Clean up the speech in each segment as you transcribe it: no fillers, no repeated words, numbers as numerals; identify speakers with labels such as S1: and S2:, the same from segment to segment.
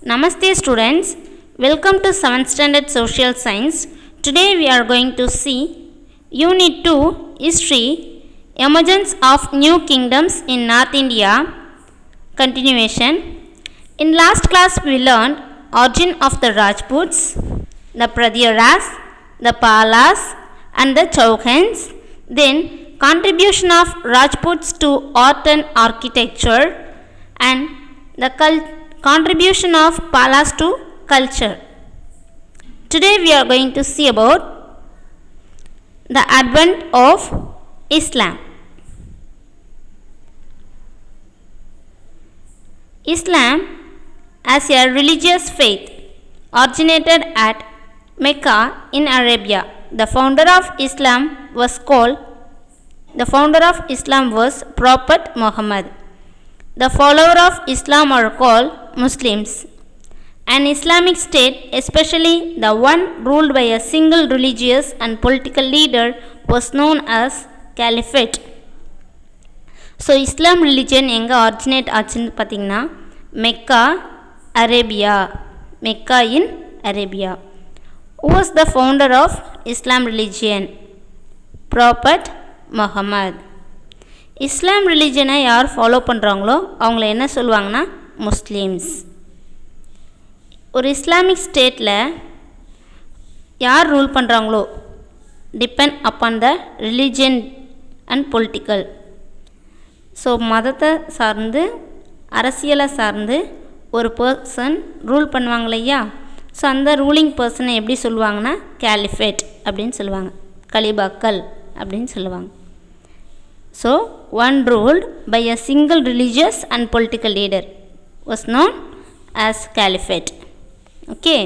S1: Namaste students, welcome to 7th Standard Social Science. Today we are going to see Unit 2 History, Emergence of New Kingdoms in North India, continuation. In last class we learned origin of the Rajputs, the Pratyaras, the Palas and the Chauhans, then contribution of Rajputs to art and architecture and the contribution of Palas to culture. Today we are going to see about the advent of Islam. Islam as a religious faith originated at Mecca in Arabia. The founder of Islam was Prophet Muhammad. The follower of Islam are called Muslims. An Islamic state, especially the one ruled by a single religious and political leader, was known as Caliphate. So Islam religion எங்கே originate ஆச்சுன்னு பார்த்தீங்கன்னா Mecca in Arabia. Who was the founder of Islam religion? Prophet Muhammad. இஸ்லாம் ரிலிஜனை யார் follow பண்ணுறாங்களோ அவங்கள என்ன சொல்லுவாங்கன்னா Muslims. ஒரு Islamic ஸ்டேட்டில் யார் ரூல் பண்ணுறாங்களோ depend upon the religion and political. So மதத்தை சார்ந்து அரசியலை சார்ந்து ஒரு பர்சன் ரூல் பண்ணுவாங்க இல்லையா. ஸோ அந்த ரூலிங் பர்சனை எப்படி சொல்லுவாங்கன்னா கேலிஃபேட் அப்படின்னு சொல்லுவாங்க, கலிபாக்கள் அப்படின்னு சொல்லுவாங்க. So, one ruled by a single religious and political leader was known as Caliphate. Okay.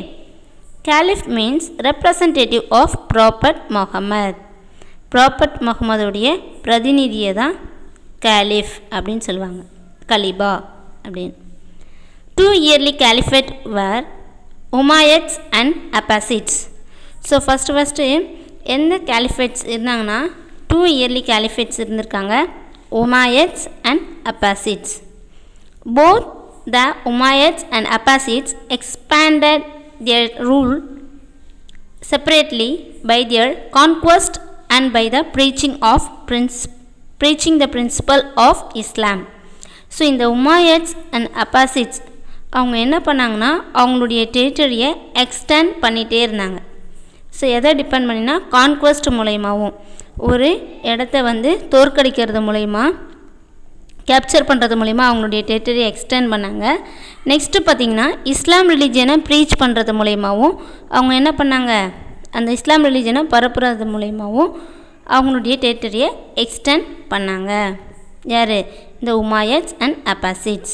S1: Caliph means representative of Prophet Muhammad. Prophet Muhammad உடைய பிரதிநிதியை தான் Caliph அப்படின்னு சொல்லுவாங்க, கலிபா அப்படின்னு. Two yearly caliphate were Umayyads and Abbasids. So, first எந்த caliphates இருந்தாங்கன்னா 2 yearly caliphates இருந்திருக்காங்க, Umayyads and Abbasids. Both the Umayyads and Abbasids expanded their rule separately by their conquest and by the preaching the principle of Islam. So இந்த Umayyads and Abbasids அவங்க என்ன பண்ணாங்கன்னா அவங்களுடைய டெரிட்டரியை extend பண்ணிகிட்டே இருந்தாங்க. So எதை depend பண்ணினா கான்குவஸ்ட் மூலயமாவும் ஒரு இடத்த தோற்கடிக்கிறது மூலயமா, கேப்சர் பண்ணுறது மூலயமா அவங்களுடைய டெரிட்டரி எக்ஸ்டெண்ட் பண்ணாங்க. நெக்ஸ்ட்டு பார்த்திங்கன்னா இஸ்லாம் ரிலிஜனை ப்ரீச் பண்ணுறது மூலயமாவும் அவங்க என்ன பண்ணாங்க, அந்த இஸ்லாம் ரிலிஜனை பரப்புறது மூலயமாவும் அவங்களுடைய டெரிட்டரியை எக்ஸ்டெண்ட் பண்ணாங்க. யார்? இந்த Umayyads and Abbasids.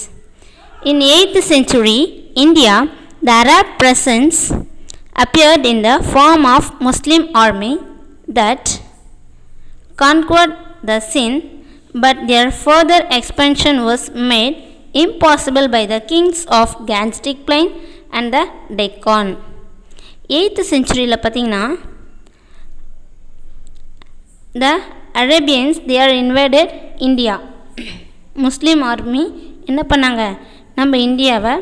S1: In 8th century India, the Arab presence appeared in the form of Muslim army that conquered the Sindh, but their further expansion was made impossible by the kings of Gangetic Plain and the Deccan. 8th centuryல பார்த்தீங்கன்னா the Arabians they are invaded India. Muslim army என்ன பண்ணாங்க, நம்ம இந்தியாவை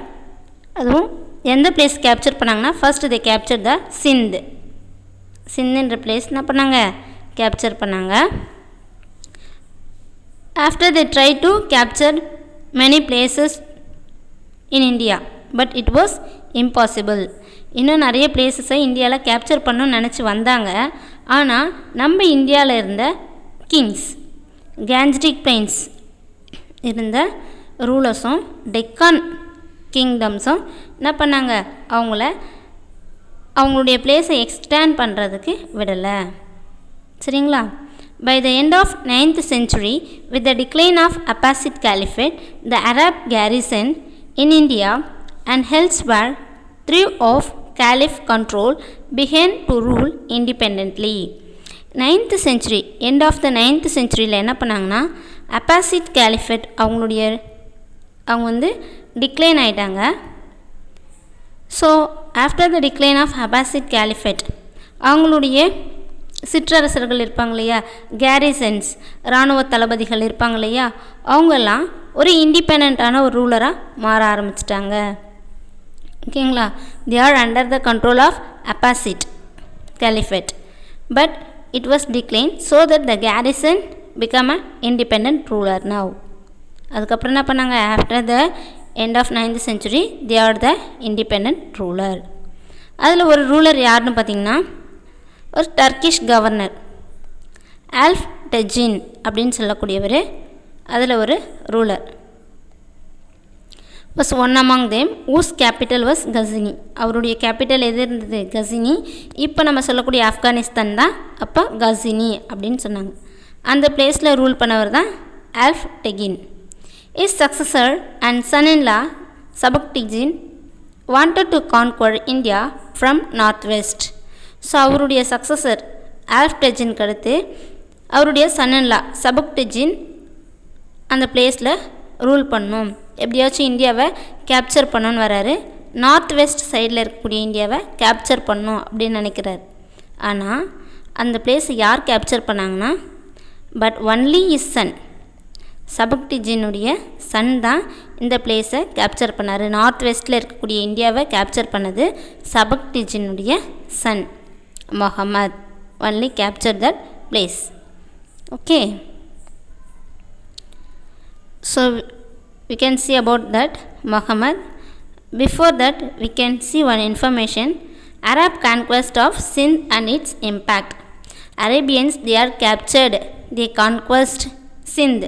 S1: அதுவும் எந்த place capture பண்ணாங்கன்னா first they captured the சிந்துன்ற place என்ன பண்ணாங்க, கேப்சர் பண்ணாங்க. After they tried to capture many places in India, but it was impossible. இன்னும் நிறைய பிளேஸஸை இந்தியாவில் கேப்சர் பண்ணணும்னு நினச்சி வந்தாங்க. ஆனால் நம்ம இந்தியாவில் இருந்த கிங்ஸ், கேஞ்சடிக் பிளைன்ஸ் இருந்த ரூலர்ஸும் டெக்கான் கிங்டம்ஸும் என்ன பண்ணாங்க, அவங்களுடைய பிளேஸை எக்ஸ்டேண்ட் பண்ணுறதுக்கு விடலை. சரிங்களா? By the end of 9th century, with the decline of Abbasid Caliphate, the Arab garrison in India and elsewhere through of Caliph control began to rule independently. 9th century, end of the 9th centuryல என்ன பண்ணாங்கன்னா Abbasid Caliphate அவங்க decline ஆயிட்டாங்க. So after the decline of Abbasid Caliphate அவங்களுடைய சிற்றரசர்கள் இருப்பாங்க இல்லையா, கேரிசன்ஸ் இராணுவ தளபதிகள் இருப்பாங்க இல்லையா, அவங்கெல்லாம் ஒரு இண்டிபெண்ட்டான ஒரு ரூலராக மாற ஆரம்பிச்சிட்டாங்க. ஓகேங்களா. they are under the control of Abbasid Caliphate, but it was declined so that the garrison become a independent ruler now. அதுக்கப்புறம் என்ன பண்ணாங்க, after the end of 9th century they are the independent ruler. அதில் ஒரு ruler யாருன்னு பார்த்தீங்கன்னா ஒரு Turkish governor ஆல்ஃப் டெஜின் அப்படின்னு சொல்லக்கூடியவர். அதில் ஒரு ruler was one among them whose capital was Ghazni. அவருடைய கேபிட்டல் எது இருந்தது, கசினி. இப்போ நம்ம சொல்லக்கூடிய ஆப்கானிஸ்தான் தான் அப்போ கசினி அப்படின்னு சொன்னாங்க. அந்த பிளேஸில் ரூல் பண்ணவர் தான் ஆல்ஃப் டெகின். His successor and son-in-law Sabuktigin wanted to conquer India from northwest. So அவருடைய சக்ஸஸர் ஆல்ஃப் டெஜின்க்கு அடுத்து அவருடைய சன்-இன்-லா சபுக்டிஜின் அந்த பிளேஸில் ரூல் பண்ணணும், எப்படியாச்சும் இந்தியாவை கேப்சர் பண்ணணுன்னு வராரு. நார்த் வெஸ்ட் சைடில் இருக்கக்கூடிய இந்தியாவை கேப்சர் பண்ணணும் அப்படின்னு நினைக்கிறார். ஆனால் அந்த பிளேஸை யார் கேப்சர் பண்ணாங்கன்னா, பட் ஒன்லி இஸ் சன், சபுக்டிஜினுடைய சன் தான் இந்த பிளேஸை கேப்சர் பண்ணார். நார்த் வெஸ்ட்டில் இருக்கக்கூடிய இந்தியாவை கேப்சர் பண்ணது சபுக்டிஜினுடைய son Muhammad. Only capture that place. Okay, so we can see about that Muhammad. Before that we can see one information, Arab conquest of Sindh and its impact. Arabians, they are captured, they conquest Sindh.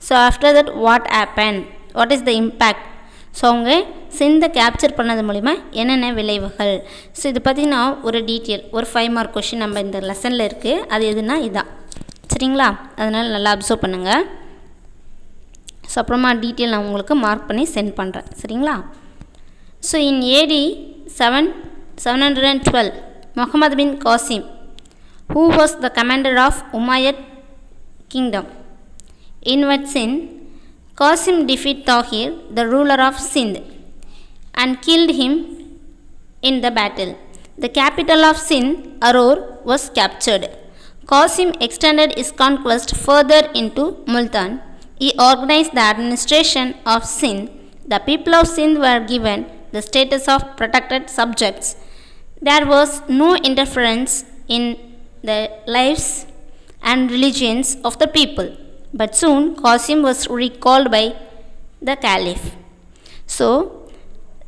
S1: So after that what happened, what is the impact? So அவங்க சிந்தை capture பண்ணது மூலிமா என்னென்ன விளைவுகள். So இது பார்த்திங்கன்னா ஒரு detail, ஒரு 5 மார்க் கொஷின் நம்ம இந்த லெசனில் இருக்குது. அது எதுனா இதுதான், சரிங்களா. அதனால் நல்லா அப்சர்வ் பண்ணுங்கள். ஸோ அப்புறமா டீட்டெயில் நான் உங்களுக்கு மார்க் பண்ணி சென்ட் பண்ணுறேன், சரிங்களா. So in AD 712 Muhammad bin Qasim, who was the commander of Umayyad kingdom, invaded Sindh. Qasim defeated Tahir, the ruler of Sindh, and killed him in the battle. The capital of Sindh, Aror, was captured. Qasim extended his conquest further into Multan. He organized the administration of Sindh. The people of Sindh were given the status of protected subjects. There was no interference in the lives and religions of the people. But soon Qasim was recalled by the Caliph. So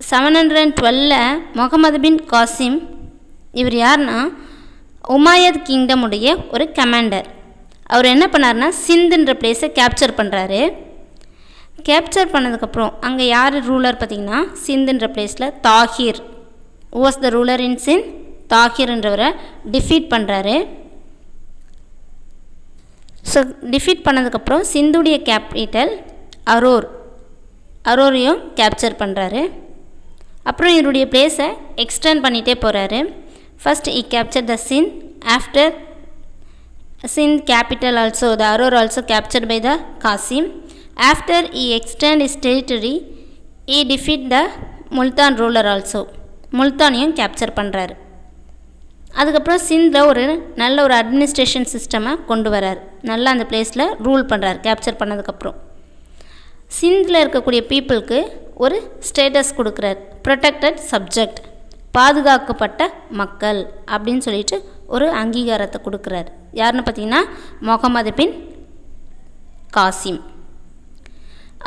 S1: 712 Muhammad bin Kasim இவர் யாருன்னா உமாயத் kingdom உடைய ஒரு commander. அவர் என்ன பண்ணார்னா சிந்துன்ற பிளேஸை capture பண்ணுறாரு. Capture பண்ணதுக்கப்புறம் அங்கே யார் ரூலர் பார்த்திங்கன்னா சிந்துன்ற பிளேஸில் Dahir, was the ruler in Sindh. தாஹிர்ன்றவரை டிஃபீட் பண்ணுறாரு. ஸோ டிஃபீட் பண்ணதுக்கப்புறம் சிந்துடைய கேபிட்டல் அரோரையும் கேப்சர் பண்ணுறாரு. அப்புறம் இவருடைய பிளேஸை எக்ஸ்டெண்ட் பண்ணிகிட்டே போகிறாரு. First he capture the Sindh, after Sindh capital also the Aror also captured by the Qasim. After he extend his territory he defeat the Multan ruler also, முல்தானையும் கேப்சர் பண்ணுறாரு. அதுக்கப்புறம் சிந்தில் ஒரு நல்ல ஒரு அட்மினிஸ்ட்ரேஷன் சிஸ்டமை கொண்டு வரார். நல்லா அந்த பிளேஸில் ரூல் பண்ணுறார். கேப்சர் பண்ணதுக்கப்புறம் சிந்தில் இருக்கக்கூடிய பீப்புளுக்கு ஒரு ஸ்டேட்டஸ் கொடுக்குறார், ப்ரொடெக்டட் சப்ஜெக்ட், பாதுகாக்கப்பட்ட மக்கள் அப்படின்னு சொல்லிட்டு ஒரு அங்கீகாரத்தை கொடுக்குறார். யாருன்னு பார்த்தீங்கன்னா முகமது பின் காசிம்.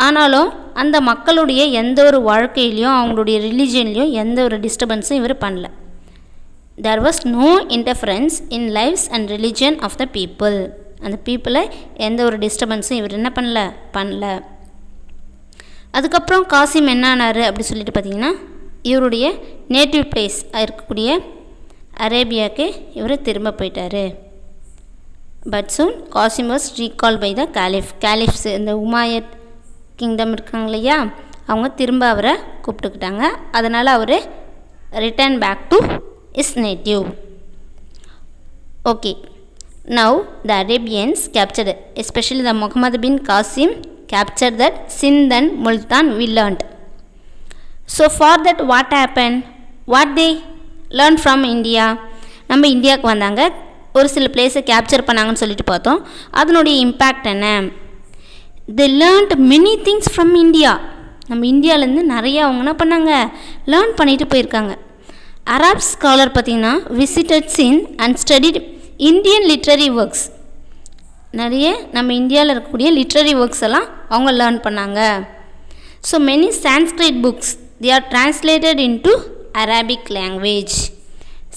S1: ஆனாலும் அந்த மக்களுடைய எந்த ஒரு வாழ்க்கையிலையும் அவங்களுடைய ரிலீஜன்லேயும் எந்த ஒரு டிஸ்டர்பன்ஸும் இவர் பண்ணல. There was no interference in lives and religion of the people. அந்த பீப்புளை எந்த ஒரு டிஸ்டர்பன்ஸும் இவர் என்ன பண்ணல. அதுக்கப்புறம் காசிம் என்ன ஆனார் அப்படி சொல்லிட்டு பார்த்தீங்கன்னா இவருடைய நேட்டிவ் பிளேஸ் இருக்கக்கூடிய அரேபியாவுக்கு இவர் திரும்ப போயிட்டார். But soon Qasim was recall by the caliphs. இந்த உமாயத் கிங்டம் இருக்காங்க இல்லையா, அவங்க திரும்ப அவரை கூப்பிட்டுக்கிட்டாங்க. அதனால் அவர் return back to is native. Okay, now the Arabians captured, especially the Muhammad bin Qasim captured that Sindh and Multan we learned. So for that what happened, what they learned from India. நம்ம இந்தியாவுக்கு வந்தாங்க, ஒரு சில பிளேஸை capture பண்ணாங்கன்னு சொல்லிட்டு பார்த்தோம். அதனுடைய இம்பேக்ட் என்ன, they learned many things from India. நம்ம இந்தியாவிலேருந்து நிறைய அவங்க என்ன பண்ணாங்க, லேர்ன் பண்ணிட்டு போயிருக்காங்க. அரப் ஸ்காலர் பார்த்திங்கன்னா visited seen and studied Indian literary works. நிறைய நம்ம இந்தியாவில் இருக்கக்கூடிய லிட்ரரி ஒர்க்ஸ் எல்லாம் அவங்க லேர்ன் பண்ணாங்க. So many Sanskrit books they are translated into Arabic language.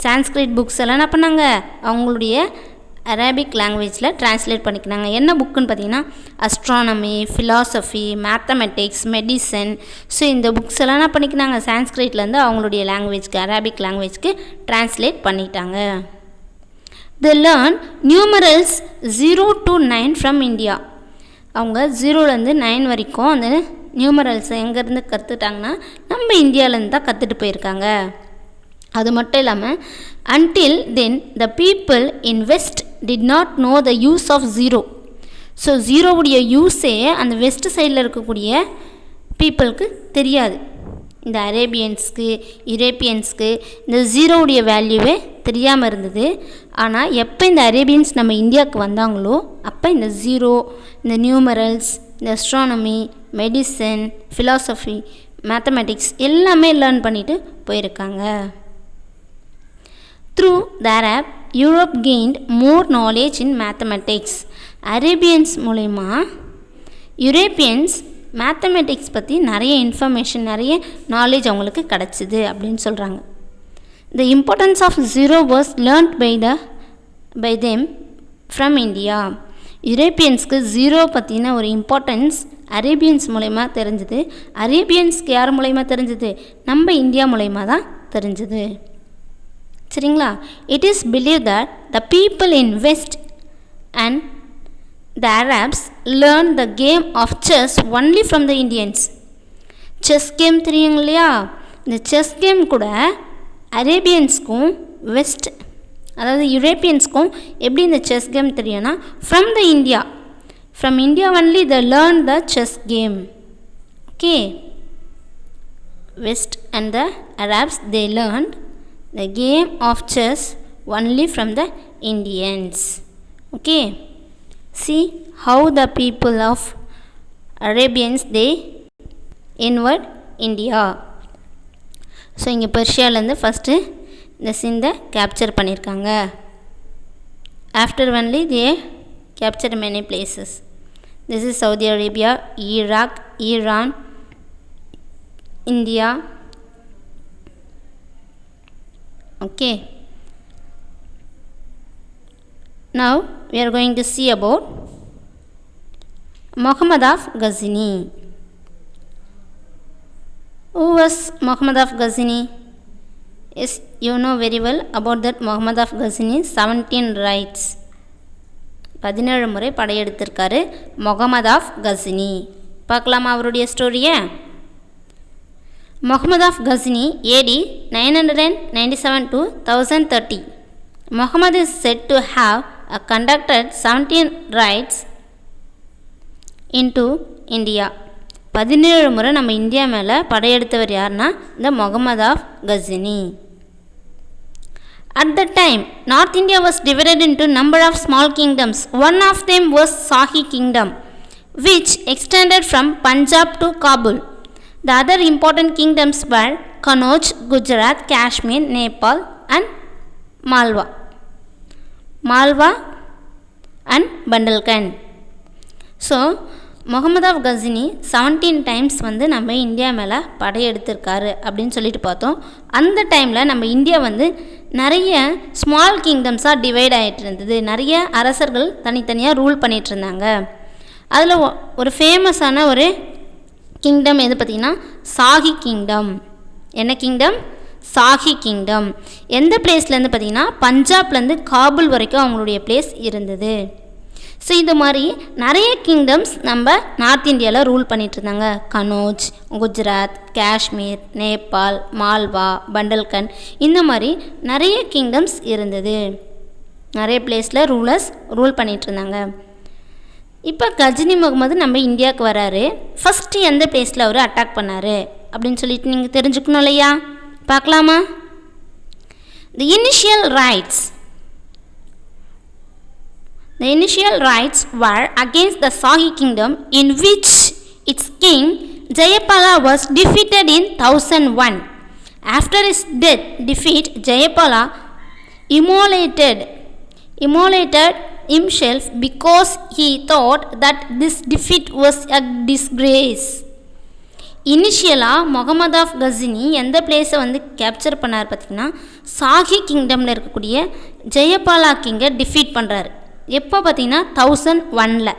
S1: Sanskrit books எல்லாம் என்ன பண்ணாங்க, அவங்களுடைய அரபிக் லாங்குவேஜில் ட்ரான்ஸ்லேட் பண்ணிக்கிறாங்க. என்ன புக்குன்னு பார்த்தீங்கன்னா astronomy, philosophy, mathematics, medicine. So இந்த புக்ஸ் எல்லாம் என்ன பண்ணிக்கிறாங்க, சான்ஸ்கிரிட்லேருந்து அவங்களுடைய லாங்குவேஜ்க்கு, அரபிக் லாங்குவேஜ்க்கு ட்ரான்ஸ்லேட் பண்ணிட்டாங்க. They learn numerals 0 to 9 from India. அவங்க 0லேருந்து 9 வரைக்கும் அந்த நியூமரல்ஸை எங்கேருந்து கற்றுட்டாங்கன்னா நம்ம இந்தியாவிலேருந்து தான் கற்றுட்டு போயிருக்காங்க. அது மட்டும் இல்லாமல் until then the people in west did not know the use of zero. So ஜீரோவுடைய யூஸே அந்த வெஸ்ட் சைடில் இருக்கக்கூடிய பீப்புளுக்கு தெரியாது. இந்த அரேபியன்ஸ்க்கு, யூரோப்பியன்ஸ்க்கு இந்த ஜீரோவுடைய வேல்யூவே தெரியாமல் இருந்தது. ஆனால் எப்போ இந்த அரேபியன்ஸ் நம்ம இந்தியாவுக்கு வந்தாங்களோ அப்போ இந்த ஜீரோ, இந்த நியூமரல்ஸ், இந்த அஸ்ட்ரானமி, மெடிசன், ஃபிலாசபி, மேத்தமெட்டிக்ஸ் எல்லாமே லேர்ன் பண்ணிட்டு போயிருக்காங்க. Through the Arab Europe gained more knowledge in mathematics. Arabians மூலயமா யூரோப்பியன்ஸ் மேத்தமெட்டிக்ஸ் பற்றி நிறைய இன்ஃபர்மேஷன், நிறைய நாலேஜ் அவங்களுக்கு கிடச்சிது அப்படின்னு சொல்கிறாங்க. The importance of zero was learned by them from India. யூரோப்பியன்ஸ்க்கு ஜீரோ பற்றின ஒரு இம்பார்ட்டன்ஸ் அரேபியன்ஸ் மூலயமா தெரிஞ்சுது. அரேபியன்ஸ்க்கு யார் மூலயமா தெரிஞ்சுது, நம்ம இந்தியா மூலயமா தான் தெரிஞ்சுது. சரிங்களா? It is believe that the people in west and the Arabs learn the game of chess only from the Indians. Chess game தெரியுங்க இல்லையா? இந்த செஸ் கேம் கூட அரேபியன்ஸ்க்கும் வெஸ்ட், அதாவது யூரோப்பியன்ஸ்க்கும் எப்படி இந்த செஸ் கேம் தெரியும்னா from the India. From India only they learned the chess game. Okay. West and the Arabs they learned the game of chess only from the Indians. Okay. See how the people of Arabians they invade India. So இங்கே பெர்ஷியாவிலேருந்து first இந்த சிந்தை capture பண்ணியிருக்காங்க. After only they captured many places. This is Saudi Arabia, Iraq, Iran, India. Okay. Now we are going to see about Muhammad of Ghazni. Who was Muhammad of Ghazni? Yes, you know very well about that Muhammad of Ghazni. 17 rights. 17 முறை படையெடுத்திருக்காரு Mohammed of Ghazni. பார்க்கலாமா அவருடைய ஸ்டோரியை? Muhammad of Ghazni AD 997 to 1030. Muhammad is said to have conducted 17 raids into India. 17 முறை நம்ம India மேலே படையெடுத்தவர் யாருன்னா இந்த Muhammad of Ghazni. At that time, North India was divided into a number of small kingdoms. One of them was Shahi Kingdom, which extended from Punjab to Kabul. The other important kingdoms were Kannauj, Gujarat, Kashmir, Nepal and Malwa. Malwa and Bundelkhand. So, Muhammad of Ghazni 17 times வந்து நம்ம India மேலே படையெடுத்திருக்காரு அப்படின்னு சொல்லிட்டு பார்த்தோம். அந்த டைமில் நம்ம India வந்து நிறைய ஸ்மால் கிங்டம்ஸாக டிவைட் ஆகிட்டு இருந்தது. நிறைய அரசர்கள் தனித்தனியாக ரூல் பண்ணிகிட்டு இருந்தாங்க. அதில் ஒரு ஃபேமஸான ஒரு கிங்டம் எது பார்த்திங்கன்னா ஷாஹி கிங்டம். என்ன கிங்டம்? ஷாஹி கிங்டம். எந்த பிளேஸ்லேருந்து பார்த்திங்கன்னா பஞ்சாப்லேருந்து காபூல் வரைக்கும் அவங்களுடைய பிளேஸ் இருந்தது. ஸோ இது மாதிரி நிறைய கிங்டம்ஸ் நம்ம நார்த் இந்தியாவில் ரூல் பண்ணிகிட்டு இருந்தாங்க. கனோஜ், குஜராத், காஷ்மீர், நேபாள், மால்வா, பண்டல்கண்ட், இந்த மாதிரி நிறைய கிங்டம்ஸ் இருந்தது. நிறைய பிளேஸில் ரூலர்ஸ் ரூல் பண்ணிகிட்டு இருந்தாங்க. இப்போ கஜினி முகமது நம்ம இந்தியாவுக்கு வராரு. ஃபஸ்ட்டு எந்த பிளேஸில் அவர் அட்டாக் பண்ணார் அப்படின்னு சொல்லிட்டு நீங்கள் தெரிஞ்சுக்கணும் இல்லையா? பார்க்கலாமா? The initial raids. The initial raids were against the Shahi kingdom, in which its king Jayapala was defeated in 1001. After his defeat, Jayapala immolated himself because he thought that this defeat was a disgrace. இனிஷியலாக Mohammed of Cassini எந்த பிளேஸை வந்து capture பண்ணார் பார்த்திங்கன்னா, சாகி கிங்டமில் இருக்கக்கூடிய Jayapala கிங்கை defeat பண்ணுறாரு. எப்போ பார்த்திங்கன்னா 1001.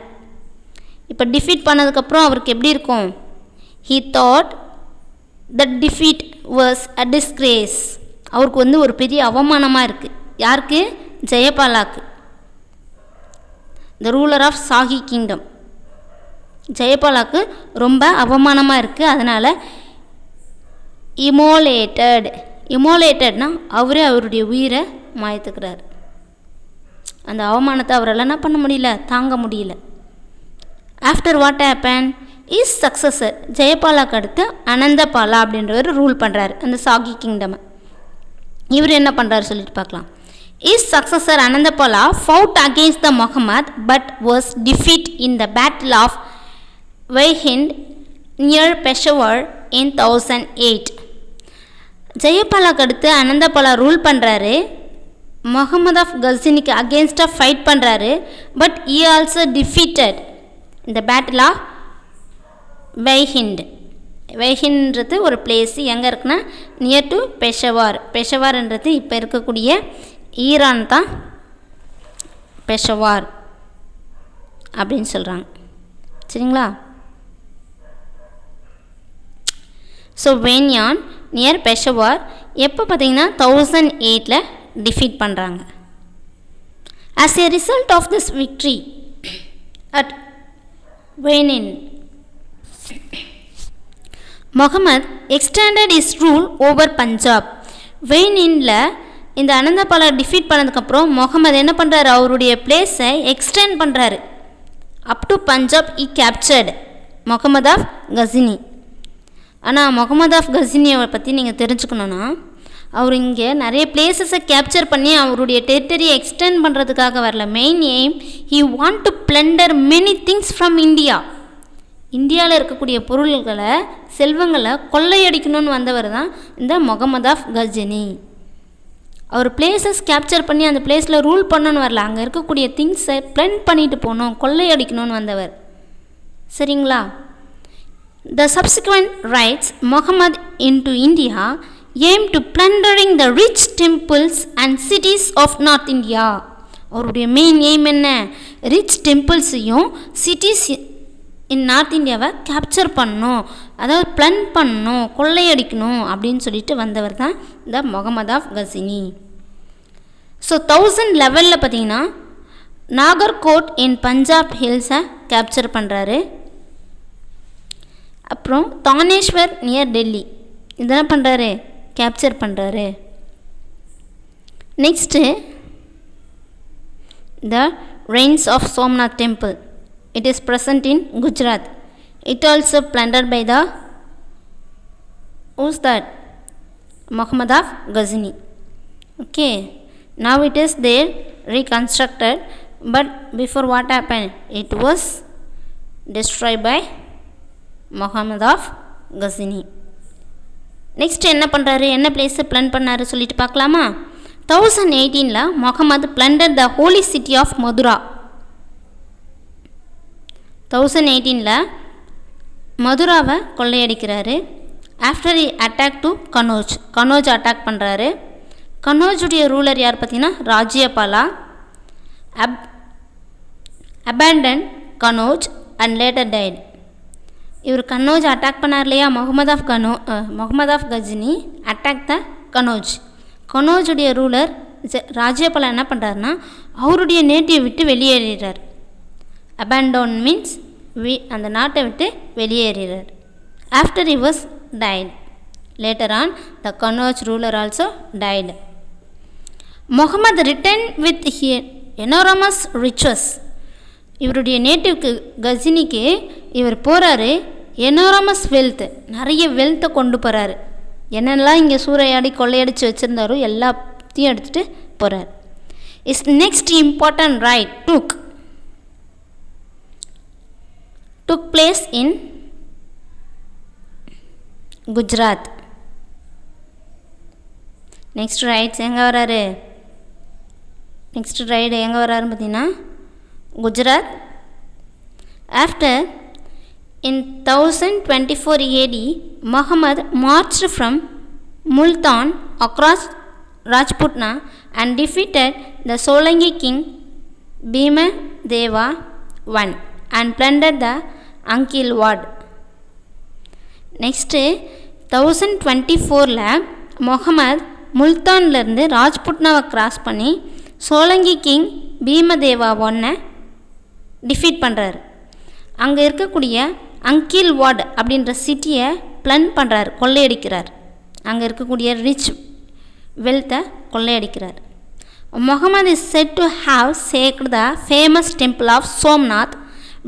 S1: இப்போ டிஃபீட் பண்ணதுக்கப்புறம் அவருக்கு எப்படி இருக்கும்? he thought that defeat was a disgrace. அவருக்கு வந்து ஒரு பெரிய அவமானமாக இருக்குது. யாருக்கு? ஜெயபாலாக்கு, த ரூலர் ஆஃப் சாகி கிங்டம். ஜெயபாலாக்கு ரொம்ப அவமானமாக இருக்குது. அதனால் இமோலேட்டட்னா அவருடைய உயிரை மாய்த்துக்கிறார். அந்த அவமானத்தை அவரால் என்ன பண்ண முடியல, தாங்க முடியல. After what happen? His successor ஜெயபாலாக்கு அடுத்து அனந்தபாலா அப்படின்றவர் ரூல் பண்ணுறாரு அந்த சாகி கிங்டம். இவர் என்ன பண்ணுறாரு சொல்லிட்டு பார்க்கலாம். His successor Anandapala fought against the Muhammad but was defeated in the battle of Vaihind near Peshawar in 1008. ஜெயபாலாக்கு அடுத்து அனந்தபாலா ரூல் பண்ணுறாரு. முகமது ஆஃப் கசினிக்கு அகேன்ஸ்டாக ஃபைட் பண்ணுறாரு. But he also defeated in the battle of வைஹின்றது ஒரு பிளேஸு எங்கே இருக்குன்னா நியர் டு பெஷவார்ன்றது இப்போ இருக்கக்கூடிய Iran தான் பெஷவார் அப்படின்னு சொல்கிறாங்க. சரிங்களா? ஸோ வென்யான் நியர் பெஷவார் எப்போ பார்த்தீங்கன்னா 1008 டிஃபீட் பண்ணுறாங்க. As a result of this victory at Waihind, Muhammad extended his rule over Punjab. வெயினில் இந்த அனந்தபாலா டிஃபீட் பண்ணதுக்கப்புறம் முகமது என்ன பண்ணுறாரு, அவருடைய பிளேஸை எக்ஸ்டெண்ட் பண்ணுறாரு up to Punjab. He captured Muhammad of Ghazni. ஆனால் முகமது ஆஃப் கசினியை பற்றி நீங்கள் தெரிஞ்சுக்கணுன்னா, அவர் இங்கே நிறைய பிளேசஸை கேப்சர் பண்ணி அவருடைய டெரிட்டரியை எக்ஸ்டெண்ட் பண்ணுறதுக்காக வரல. Main aim, he want to plunder many things from India. இந்தியாவில் இருக்கக்கூடிய பொருள்களை, செல்வங்களை கொள்ளையடிக்கணும்னு வந்தவர் தான் இந்த முகமது ஆஃப் கஜினி. அவர் பிளேசஸ் கேப்சர் பண்ணி அந்த பிளேஸில் ரூல் பண்ணணும்னு வரல, அங்கே இருக்கக்கூடிய திங்ஸை பிளண்ட் பண்ணிட்டு போகணும், கொள்ளையடிக்கணும்னு வந்தவர். சரிங்களா? The subsequent raids Muhammad into India aim to plundering the rich temples and cities of north India. அவருடைய மெயின் எய்ம் என்ன? ரிச் டெம்பிள்ஸையும் சிட்டிஸ் இன் நார்த் இந்தியாவை கேப்சர் பண்ணணும், அதாவது பிளன் பண்ணணும், கொள்ளையடிக்கணும் அப்படின்னு சொல்லிட்டு வந்தவர் தான் இந்த முகமது ஆஃப் கசினி. ஸோ 1011 பார்த்தீங்கன்னா நாகர்கோட் இன் பஞ்சாப் ஹில்ஸை கேப்சர் பண்ணுறாரு. அப்புறம் தானேஸ்வர் நியர் டெல்லி இதெல்லாம் பண்ணுறாரு, கேப்சர் பண்ணுறாரு. Next the reins of Somnath temple. It is present in Gujarat. It also plundered by the, who's that? Muhammad of Ghazni. Okay. Now it is there reconstructed, but before what happened? It was destroyed by Muhammad of Ghazni. Next என்ன பண்ணுறாரு, என்ன பிளேஸை plan பண்ணாரு சொல்லிட்டு பார்க்கலாமா? 1018 Muhammad plundered the holy city of Mathura. 1018 மதுராவை கொள்ளையடிக்கிறாரு. After attack to Kannauj attack பண்ணுறாரு. கனோஜுடைய ரூலர் யார் பார்த்தீங்கன்னா Rajyapala. Abandon Kannauj and later died. இவர் கனோஜ் அட்டாக் பண்ணார் இல்லையா, Muhammad of Ghazni attack the Kannauj. கனோஜுடைய ரூலர் ராஜ்யபாலா என்ன பண்ணுறாருன்னா அவருடைய நேட்டிவை விட்டு வெளியேறார். அபேண்டோன் மீன்ஸ் அந்த நாட்டை விட்டு வெளியேறார். After he was died. Later on the Kannauj ruler also died. Muhammad returned with enormous riches. இவருடைய நேட்டிவ்க்கு கஜினிக்கு இவர் போகிறாரு, எனாரமஸ் வெல்த், நிறைய வெல்த்தை கொண்டு போகிறாரு. என்னெல்லாம் இங்கே சூறையாடி கொள்ளையடித்து வச்சுருந்தாரோ எல்லாத்தையும் எடுத்துகிட்டு போகிறார். His next important raid took place in Gujarat. Next raids எங்கே வராரு? நெக்ஸ்ட் ரைடு எங்கே வராருன்னு பார்த்தீங்கன்னா Gujarat. After in 1024 AD, Muhammad marched from Multan across Rajputna and defeated the Solangi king Bhimadeva I and plundered the Ankil ward. Next 1024 Muhammad முல்தான்லேருந்து ராஜ்புட்னாவை cross பண்ணி Solanki king Bhimadeva ஒன்னை defeat பண்ணுறாரு. அங்கே இருக்கக்கூடிய அங்கில் வார்ட் அப்படின்ற சிட்டியை பிளன் பண்ணுறார், கொள்ளையடிக்கிறார். அங்கே இருக்கக்கூடிய ரிச் வெல்த்தை கொள்ளையடிக்கிறார். Muhammad is said to have sacked the famous temple of Somnath,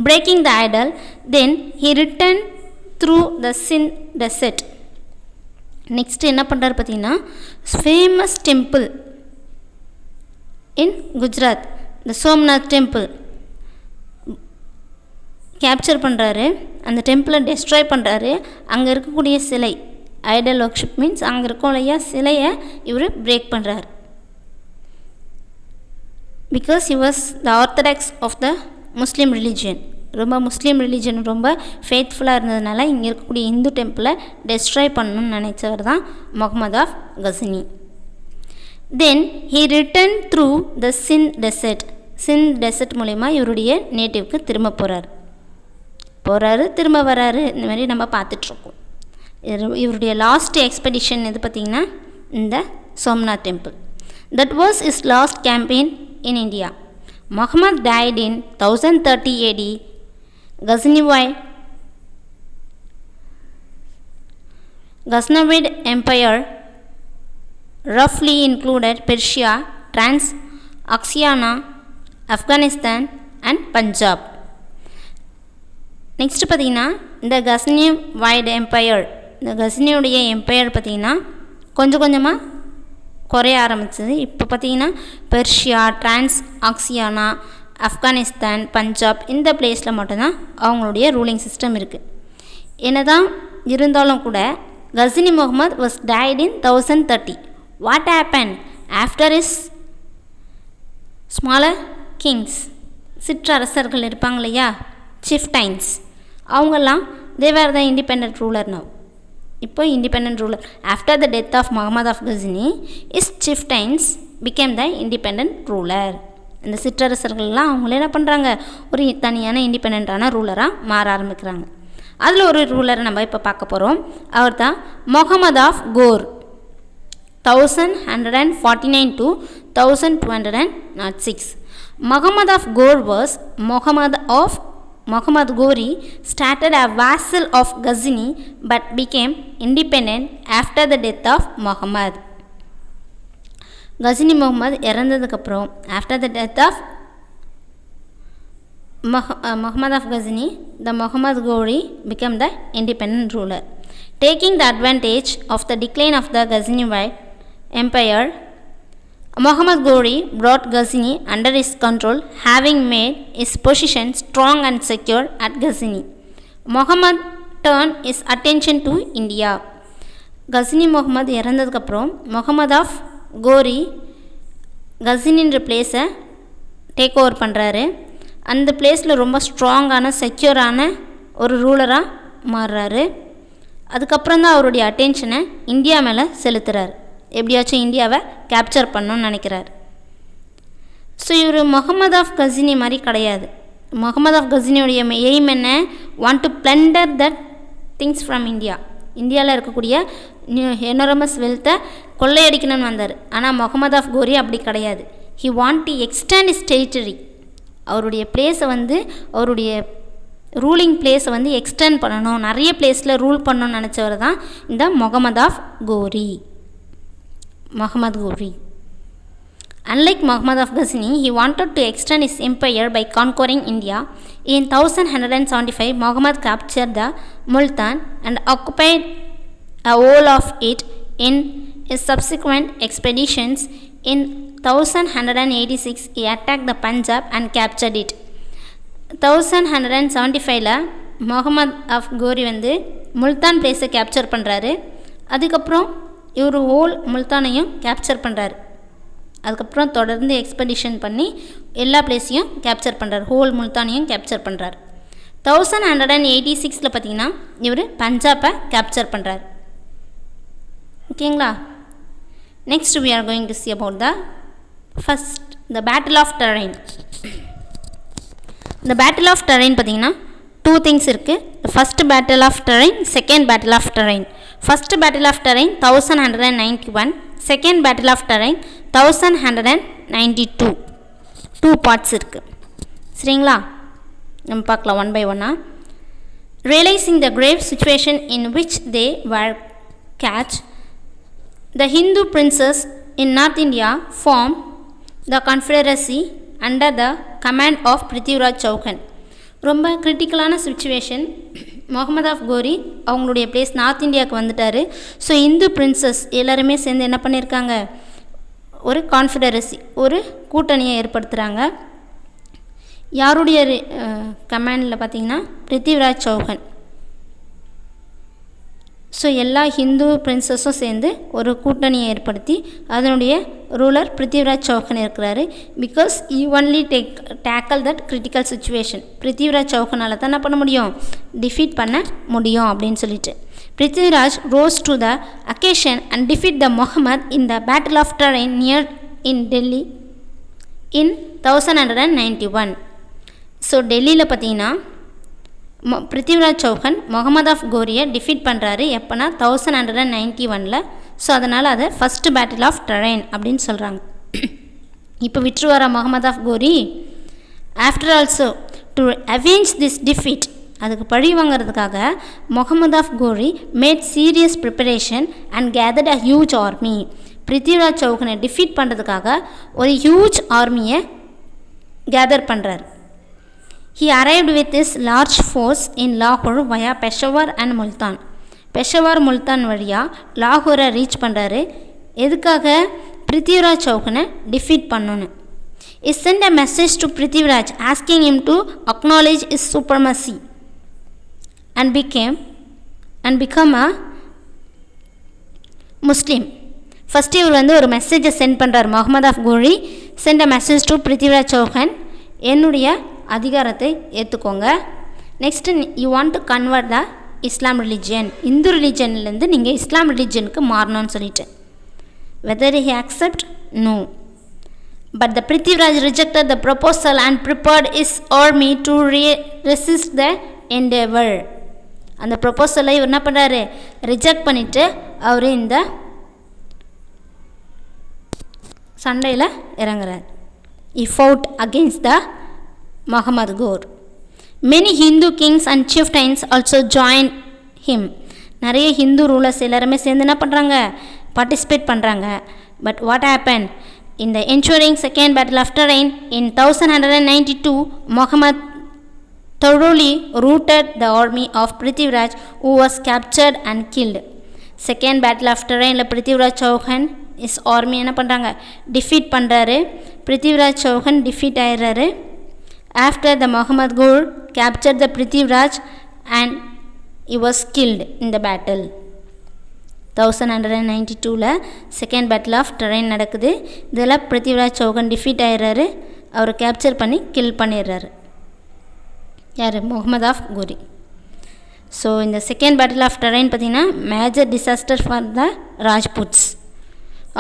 S1: breaking the idol. Then he return through the sin desert. Next என்ன பண்ணுறாரு பார்த்தீங்கன்னா, famous temple in Gujarat, the Somnath temple capture பண்ணுறாரு. அந்த டெம்பிளை டெஸ்ட்ராய் பண்ணுறாரு. அங்கே இருக்கக்கூடிய சிலை, ஐடல் ஒர்க்ஷிப் மீன்ஸ் அங்கே இருக்கும் இல்லையா சிலையை இவர் பிரேக் பண்ணுறாரு. Because he was the orthodox of the Muslim religion. ரொம்ப முஸ்லீம் ரிலீஜன் ரொம்ப ஃபேத்ஃபுல்லாக இருந்ததுனால இங்கே இருக்கக்கூடிய இந்து டெம்பிளை டெஸ்ட்ராய் பண்ணணும்னு நினச்சவர் தான் Muhammad of Ghazni. Then he return through the sin desert. Sind desert மூலிமா இவருடைய நேட்டிவ்க்கு திரும்ப போகிறாரு, திரும்ப வராரு. இந்த மாதிரி நம்ம பார்த்துட்ருக்கோம். இவருடைய லாஸ்ட் எக்ஸ்பெடிஷன் எது பார்த்திங்கன்னா இந்த Somnath temple. That was is last campaign in India. Muhammad died in 1030 AD. Ghaznavid Empire roughly included Persia, Trans-Oxiana, Afghanistan and Punjab. Next பார்த்திங்கன்னா இந்த கஸ்னிவைட் எம்பையர், இந்த கஸ்னியுடைய எம்பையர் பார்த்திங்கன்னா கொஞ்சம் கொஞ்சமாக குறைய ஆரம்பிச்சது. இப்போ பார்த்திங்கன்னா பெர்ஷியா, டிரான்ஸ்-ஆக்சியானா, ஆப்கானிஸ்தான், பஞ்சாப் இந்த பிளேஸில் மட்டும்தான் அவங்களுடைய ரூலிங் சிஸ்டம் இருக்குது. என்ன தான் இருந்தாலும் கூட Ghazni Muhammad was died in 1030. What happen after his smaller kings, சிற்றரசர்கள் இருப்பாங்க இல்லையா, chieftains, அவங்கெல்லாம் they were the independent ruler now. இப்போ independent ruler after the death of Muhammad of Ghazni, his chieftains became the independent ruler. இந்த சிற்றரசர்கள்லாம் அவங்களே என்ன பண்ணுறாங்க, ஒரு தனியான இண்டிபெண்ட்டான ரூலராக மாற ஆரம்பிக்கிறாங்க. அதில் ஒரு ரூலரை நம்ம இப்போ பார்க்க போகிறோம். அவர் தான் Muhammad of core. 1149 to 1206. Muhammad of Ghor was Muhammad Ghori started a vassal of Ghazni but became independent after the death of Muhammad. Ghazni Muhammad இறந்ததுக்கப்புறம் after the death of Muhammad of Ghazni, the Muhammad Ghori became the independent ruler. Taking the advantage of the decline of the Ghaznivide Empire, Muhammad Ghori brought Ghazni under his control, having made his position strong and secure at Ghazni. Muhammad turned his attention to India. Ghazni Muhammad இறந்ததுக்கப்புறம் Mohammed of கோரி கஸ்னின்ற பிளேஸை take over பண்ணுறாரு. அந்த பிளேஸில் ரொம்ப ஸ்ட்ராங்கான செக்யூரான ஒரு ரூலராக மாறுறாரு. அதுக்கப்புறம் தான் அவருடைய அட்டென்ஷனை இந்தியா மேலே செலுத்துகிறார். எப்படியாச்சும் இந்தியாவை கேப்சர் பண்ணணும்னு நினைக்கிறார். ஸோ இவர் முகமது ஆஃப் கஸ்னி மாதிரி கிடையாது. முகமது ஆஃப் கஸ்னியோடைய எய்ம் என்ன, want to plunder that things from India. இந்தியாவில் இருக்கக்கூடிய எனாரமஸ் வெல்த்தை கொள்ளையடிக்கணும்னு வந்தார். ஆனால் முகமது ஆஃப் கோரி அப்படி கிடையாது. He want to extend his territory. அவருடைய பிளேஸை அவருடைய ரூலிங் பிளேஸை எக்ஸ்டெண்ட் பண்ணணும், நிறைய பிளேஸில் ரூல் பண்ணணும்னு நினச்சவர் தான் இந்த முகமது ஆஃப் கோரி. Muhammad Ghori. Unlike Muhammad of Ghazni, he wanted to extend his empire by conquering India. In 1175, Muhammad captured the Multan and occupied a whole of it. In his subsequent expeditions, in 1186, he attacked the Punjab and captured it. 1175 Muhammad of Ghori Multan பிளேஸை capture பண்ணுறாரு. அதுக்கப்புறம் இவர் whole முல்தானையும் capture பண்ணுறாரு. அதுக்கப்புறம் தொடர்ந்து expedition பண்ணி எல்லா பிளேஸையும் capture பண்ணுறாரு, ஹோல் முல்தானையும் கேப்சர் பண்ணுறாரு. 1186 பார்த்திங்கன்னா இவர் பஞ்சாபை கேப்சர் பண்ணுறாரு. ஓகேங்களா. Next we are going to see about the battle of Tarain. இந்த battle of Tarain பார்த்திங்கன்னா 2 things இருக்குது. First battle of Tarain, second battle of Tarain. First battle of Tarain 1191, second battle of Tarain 1192. 2 parts இருக்குது. சரிங்களா. நம்ம பார்க்கலாம் one by ஒன்னாக. Realizing the grave situation in which they were caught, the Hindu princes in North India formed the confederacy under the command of Prithviraj Chauhan. ரொம்ப கிரிட்டிக்கலான situation. Mohammed of கோரி அவங்களுடைய place north இந்தியாவுக்கு வந்துட்டார். ஸோ இந்து பிரின்சஸ் எல்லாருமே சேர்ந்து என்ன பண்ணியிருக்காங்க, ஒரு கான்ஃபெடரசி, ஒரு கூட்டணியை ஏற்படுத்துகிறாங்க. யாருடைய கமாண்டில் பார்த்திங்கன்னா பிருத்திவிராஜ் சௌஹன். ஸோ எல்லா ஹிந்து பிரின்சஸும் சேர்ந்து ஒரு கூட்டணியை ஏற்படுத்தி அதனுடைய ரூலர் பிருத்திவிராஜ் சௌஹன் இருக்கிறாரு. Because you only tackle that critical situation. Prithviraj சௌஹனால் தான் என்ன பண்ண முடியும், டிஃபீட் பண்ண முடியும் அப்படின்னு சொல்லிட்டு. Prithviraj rose to the occasion and defeat the Muhammad in the battle of Tarain near in Delhi in 1191. So டெல்லியில் பார்த்தீங்கன்னா பிருத்திவிராஜ் சௌஹன் முகமது ஆஃப் கோரியை டிஃபீட் பண்ணுறாரு. எப்போனா 1191. ஸோ அதனால் அதை ஃபஸ்ட்டு பேட்டில் ஆஃப் டரைன் அப்படின்னு சொல்கிறாங்க. இப்போ விட்டுருவாரா Muhammad of Ghori? After also to avenge this defeat, அதுக்கு பழி வாங்கிறதுக்காக Muhammad of Ghori made serious preparation and gathered a huge army. Prithviraj சௌஹனை டிஃபீட் பண்ணுறதுக்காக ஒரு ஹியூஜ் ஆர்மியை கேதர் பண்ணுறாரு. He arrived with his large force in Lahore via Peshawar and Multan. Peshawar Multan வழியாக லாகூரை ரீச் பண்ணுறாரு. எதுக்காக? பிருத்திவிராஜ் சௌஹனை டிஃபீட் பண்ணணும். He sent a message to Prithviraj asking him to acknowledge his supremacy and become a Muslim. First இவர் ஒரு மெசேஜை send பண்ணுறார். Muhammad of Ghori sent a message to Prithviraj Chauhan, என்னுடைய அதிகாரத்தை ஏற்றுக்கோங்க. Next you want to convert the Islam religion, Hindu ரிலிஜன்லேருந்து நீங்கள் Islam ரிலிஜனுக்கு மாறணும்னு சொல்லிட்டு. Whether he accept? No. But the Prithviraj rejected the proposal and prepared his army to resist the endeavour. அந்த ப்ரொபோசலை இவர் என்ன பண்ணுறாரு, ரிஜெக்ட் பண்ணிவிட்டு அவர் இந்த சண்டையில் இறங்குறார். He fought against the Muhammad Ghor. Many Hindu kings and chieftains also joined him. நிறைய Hindu rulers எல்லாருமே சேர்ந்து என்ன பண்ணுறாங்க, பார்ட்டிசிபேட் பண்ணுறாங்க. But what happen? In the ensuing second battle of Tarain in 1192, Muhammad thoroughly routed the army of Prithviraj, who was captured and killed. Second battle of டரைனில் Prithviraj Chauhan his army என்ன பண்ணுறாங்க, defeat பண்ணுறாரு. Prithviraj Chauhan defeat ஆயிடுறாரு. After the Muhammad Ghori capture the Prithviraj and he was killed in the battle. 1192 second battle of Tarain நடக்குது. இதில் Prithviraj Chauhan defeat ஆயிடுறாரு. அவர் capture பண்ணி kill பண்ணிடுறாரு. யார்? முகமது ஆஃப் கோரி. ஸோ இந்த செகண்ட் பேட்டில் ஆஃப் டரைன் பார்த்திங்கன்னா major disaster for the Rajputs.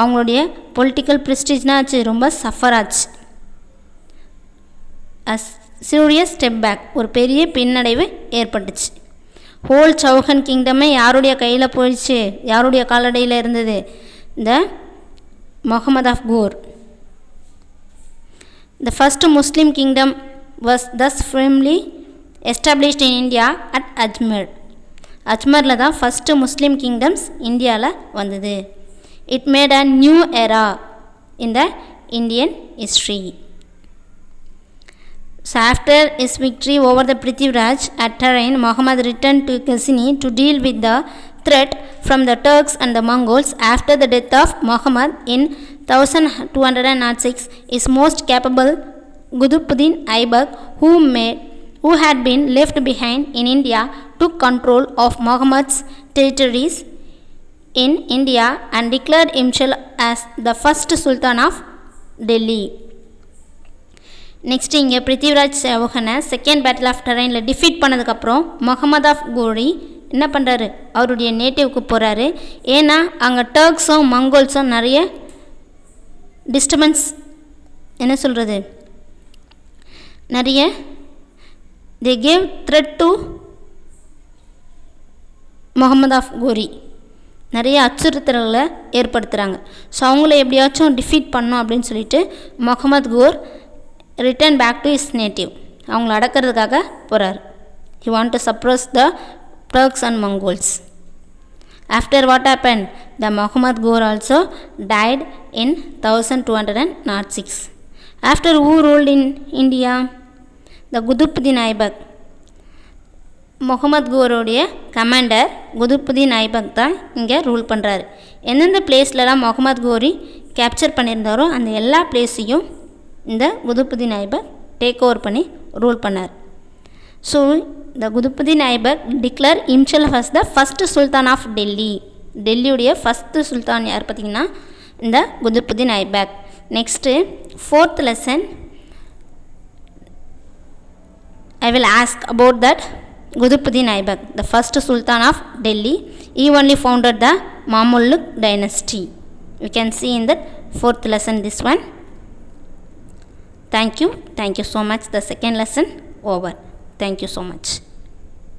S1: அவங்களுடைய பொலிட்டிக்கல் ப்ரெஸ்டீஜ்னா ஆச்சு, ரொம்ப சஃபர் ஆச்சு. சீரியஸ் ஸ்டெப் பேக், ஒரு பெரிய பின்னடைவு ஏற்பட்டுச்சு. ஹோல் சௌஹன் கிங்டமே யாருடைய கையில் போயிடுச்சு, யாருடைய காலடியில் இருந்தது? இந்த Muhammad of Ghor. The first Muslim kingdom was thus firmly established in India at Ajmer. அஜ்மரில் தான் ஃபஸ்ட்டு முஸ்லீம் கிங்டம்ஸ் இந்தியாவில் வந்தது. It made a new era in the Indian history. So after his victory over the Prithviraj at Tarain, Muhammad returned to Ghazni to deal with the threat from the Turks and the Mongols. After the death of Muhammad in 1206, his most capable Qutbuddin Aibak, who who had been left behind in India, took control of Muhammad's territories in India and declared himself as the first Sultan of Delhi. Next இங்கே பிருத்திவிராஜ் சௌஹனை second battle of டெரைனில் defeat பண்ணதுக்கப்புறம் Muhammad of கோரி என்ன பண்ணுறாரு, அவருடைய நேட்டிவ்க்கு போகிறாரு. ஏன்னா அங்கே டர்க்ஸும் மங்கோல்ஸும் நிறைய டிஸ்டர்பன்ஸ், என்ன சொல்கிறது, நிறைய they gave threat to Muhammad of Ghori, நிறைய அச்சுறுத்தல்களை ஏற்படுத்துகிறாங்க. ஸோ அவங்கள எப்படியாச்சும் டிஃபீட் பண்ணோம் அப்படின்னு சொல்லிட்டு Muhammad Ghor return back to his native, அவங்கள அடக்கிறதுக்காக போகிறார். he want to suppress the Turks and Mongols. After what happened, the Muhammad Ghor also died in 1206. After who ruled in India? The Qutbuddin Aibak. Muhammad கோருடைய கமாண்டர் குதுப்புதீன் ஐபக் தான் இங்கே ரூல் பண்ணுறாரு. எந்தெந்த பிளேஸ்லலாம் முகமது கோரி கேப்சர் பண்ணியிருந்தாரோ அந்த எல்லா பிளேஸையும் இந்த குதுப்புதீன் ஐபக் டேக் ஓவர் பண்ணி ரூல் பண்ணார். So the Qutbuddin Aibak declare himself as the first sultan of Delhi. டெல்லியுடைய ஃபஸ்ட்டு சுல்தான் யார் பார்த்திங்கன்னா இந்த Qutbuddin Aibak. Next fourth lesson I will ask about that Qutbuddin Aibak, the first Sultan of Delhi. He only founded the Mamluk dynasty. We can see in that fourth lesson this one. Thank you so much. The second lesson over. Thank you so much.